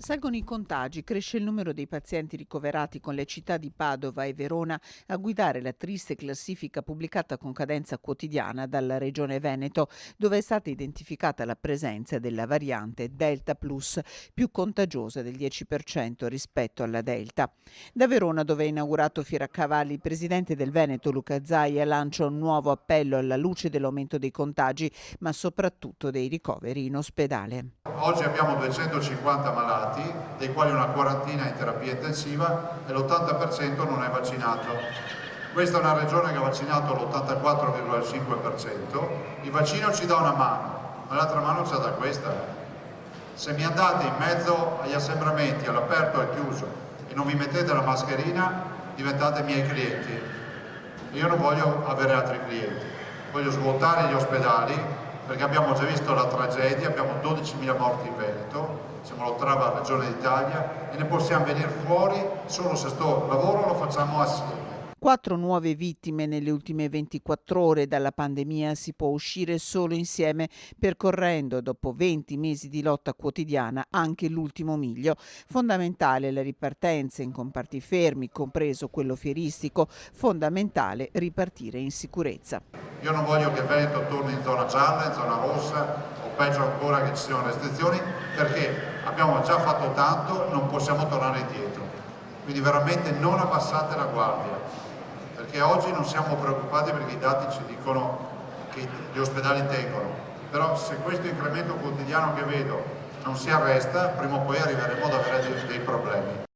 Salgono i contagi, cresce il numero dei pazienti ricoverati con le città di Padova e Verona a guidare la triste classifica pubblicata con cadenza quotidiana dalla Regione Veneto, dove è stata identificata la presenza della variante Delta Plus, più contagiosa del 10% rispetto alla Delta. Da Verona, dove è inaugurato Fieracavalli, il presidente del Veneto Luca Zaia lancia un nuovo appello alla luce dell'aumento dei contagi, ma soprattutto dei ricoveri in ospedale. Oggi abbiamo 250 malati, dei quali una quarantina in terapia intensiva e l'80% non è vaccinato. Questa è una regione che ha vaccinato l'84,5%. Il vaccino ci dà una mano, ma l'altra mano ci dà questa. Se mi andate in mezzo agli assembramenti, all'aperto e al chiuso, e non vi mettete la mascherina, diventate miei clienti. Io non voglio avere altri clienti, voglio svuotare gli ospedali, perché abbiamo già visto la tragedia, abbiamo 12.000 morti in Veneto, siamo l'ottava regione d'Italia e ne possiamo venire fuori solo se sto lavoro lo facciamo assieme. 4 nuove vittime nelle ultime 24 ore. Dalla pandemia si può uscire solo insieme, percorrendo dopo 20 mesi di lotta quotidiana anche l'ultimo miglio. Fondamentale la ripartenza in comparti fermi, compreso quello fieristico. Fondamentale ripartire in sicurezza. Io non voglio che il Veneto torni in zona gialla, in zona rossa o peggio ancora che ci siano restrizioni, perché abbiamo già fatto tanto, non possiamo tornare indietro. Quindi veramente non abbassate la guardia, perché oggi non siamo preoccupati perché i dati ci dicono che gli ospedali tengono, però se questo incremento quotidiano che vedo non si arresta, prima o poi arriveremo ad avere dei problemi.